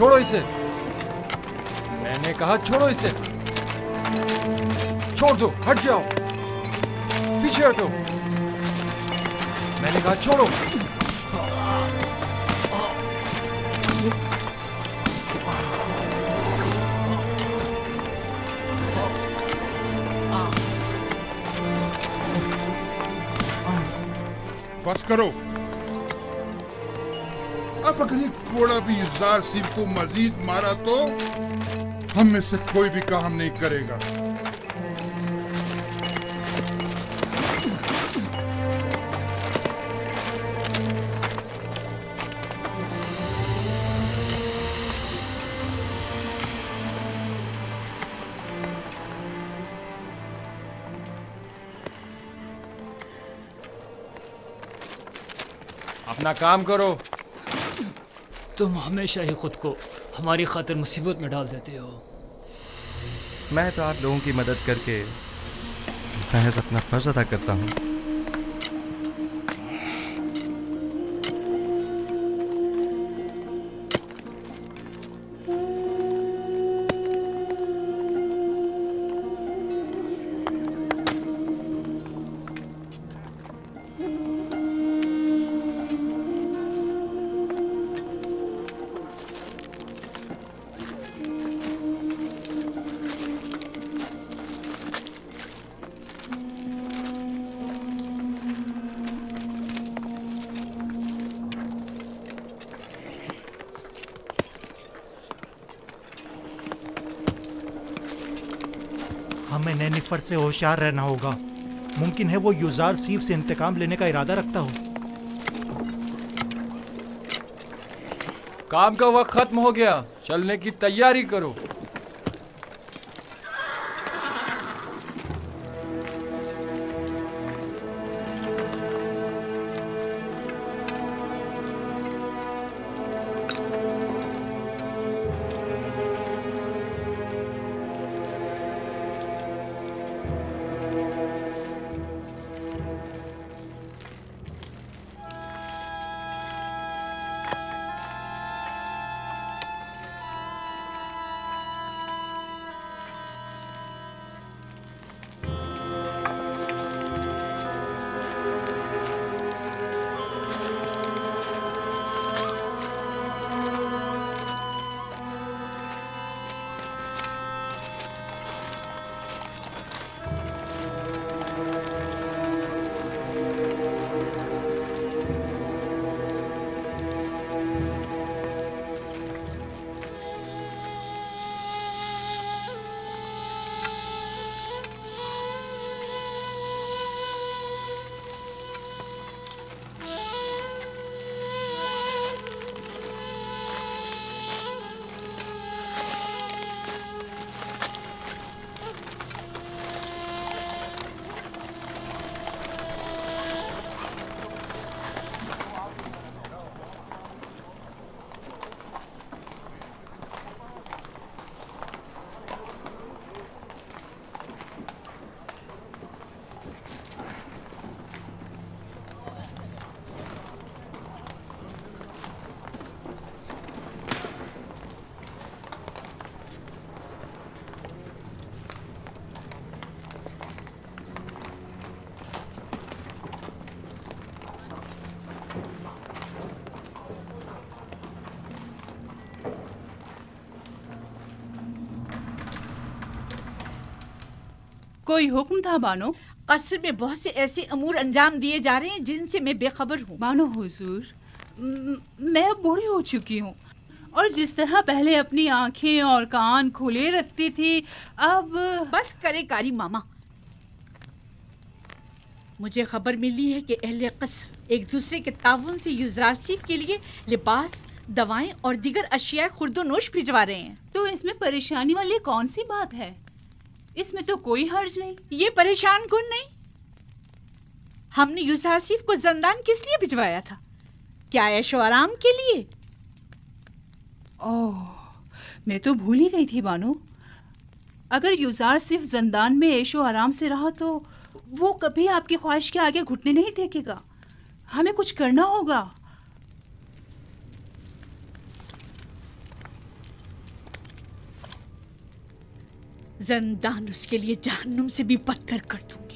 छोड़ो इसे। मैंने कहा छोड़ो इसे। छोड़ दो, हट जाओ, पीछे हटो। मैंने कहा छोड़ो। बस करो। अब अगर ये घोड़ा भी यूज़ार सिंह को मजीद मारा तो हम में से कोई भी काम नहीं करेगा। अपना काम करो। तुम हमेशा ही खुद को हमारी खातिर मुसीबत में डाल देते हो। मैं तो आप लोगों की मदद करके महज अपना फर्ज अदा करता हूँ। हमें नेनिफर से होशियार रहना होगा। मुमकिन है वो यूज़ार सीफ से इंतकाम लेने का इरादा रखता हो। काम का वक्त खत्म हो गया, चलने की तैयारी करो। कोई हुक्म था बानो? कसर में बहुत से ऐसे अमूर अंजाम दिए जा रहे हैं जिनसे मैं बेखबर हूँ। बानो हुजूर, मैं अब बूढ़ी हो चुकी हूँ और जिस तरह पहले अपनी आंखें और कान खुले रखती थी अब बस करे कारी मामा। मुझे खबर मिली है कि अहले कसर एक दूसरे के ताउन से यूज़ारसीफ के लिए लिबास, दवाएं और दीगर अशिया खुर्दोनोश भिजवा रहे हैं। तो इसमें परेशानी वाली कौन सी बात है? इसमें तो कोई हर्ज नहीं। ये परेशान कौन नहीं। हमने यूज़ारसीफ को ज़ंदान किस लिए भिजवाया था? क्या ऐशो आराम के लिए? ओह, मैं तो भूल ही गई थी बानो। अगर यूज़ारसीफ ज़ंदान में ऐशो आराम से रहा तो वो कभी आपकी ख्वाहिश के आगे घुटने नहीं टेकेगा। हमें कुछ करना होगा। जंदान उसके लिए जहन्नुम से भी बदतर कर दूंगी।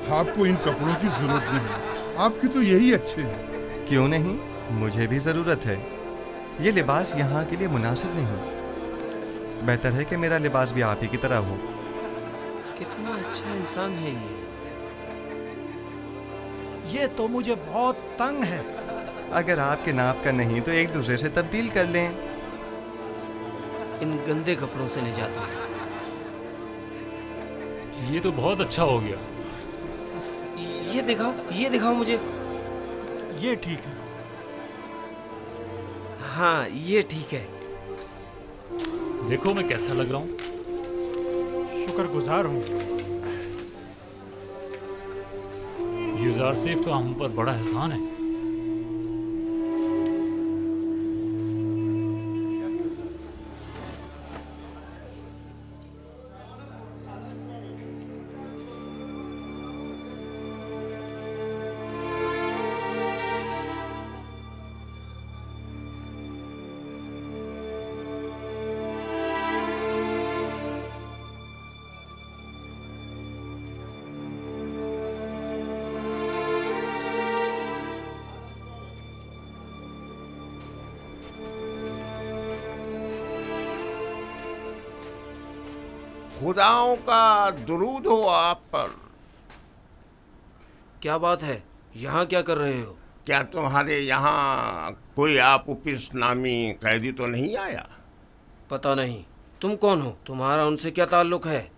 आपको इन कपड़ों की जरूरत नहीं, आपके तो यही अच्छे हैं। क्यों नहीं, मुझे भी जरूरत है। ये लिबास यहाँ के लिए मुनासिब नहीं। बेहतर है कि मेरा लिबास भी आप ही की तरह हो। कितना अच्छा इंसान है ये तो मुझे बहुत तंग है। अगर आपके नाप का नहीं तो एक दूसरे से तब्दील कर लें। इन गंदे कपड़ों से निजात मिली। ये तो बहुत अच्छा हो गया। ये दिखाओ मुझे। ये ठीक है। हाँ ये ठीक है। देखो मैं कैसा लग रहा हूँ। शुक्रगुजार हूँ। यूज़ार सेफ का हम पर बड़ा एहसान है। खुदाओं का दुरूद हो आप पर। क्या बात है, यहाँ क्या कर रहे हो? क्या तुम्हारे यहाँ कोई आपुपिस नामी कैदी तो नहीं आया? पता नहीं। तुम कौन हो? तुम्हारा उनसे क्या ताल्लुक है?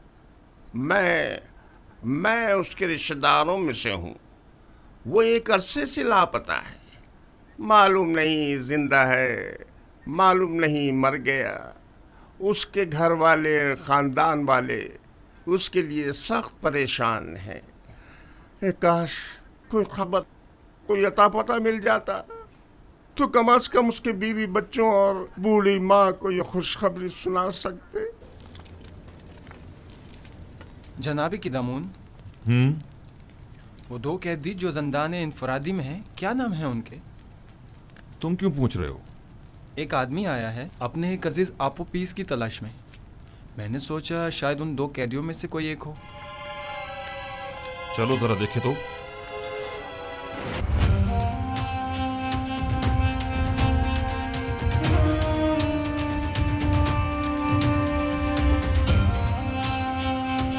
मैं उसके रिश्तेदारों में से हूँ। वो एक अरसे से लापता है। मालूम नहीं जिंदा है, मालूम नहीं मर गया। उसके घर वाले, ख़ानदान वाले उसके लिए सख्त परेशान हैं। काश कोई खबर, कोई अता पता मिल जाता तो कम से कम उसके बीवी बच्चों और बूढ़ी माँ को ये खुशखबरी सुना सकते। जनाबी क़िदामून, वो 2 कैदी जो ज़ंदान इंफरादी में हैं, क्या नाम है उनके? तुम क्यों पूछ रहे हो? एक आदमी आया है अपने एक अजीज आपोपीस की तलाश में। मैंने सोचा शायद उन 2 कैदियों में से कोई एक हो। चलो जरा देखे तो।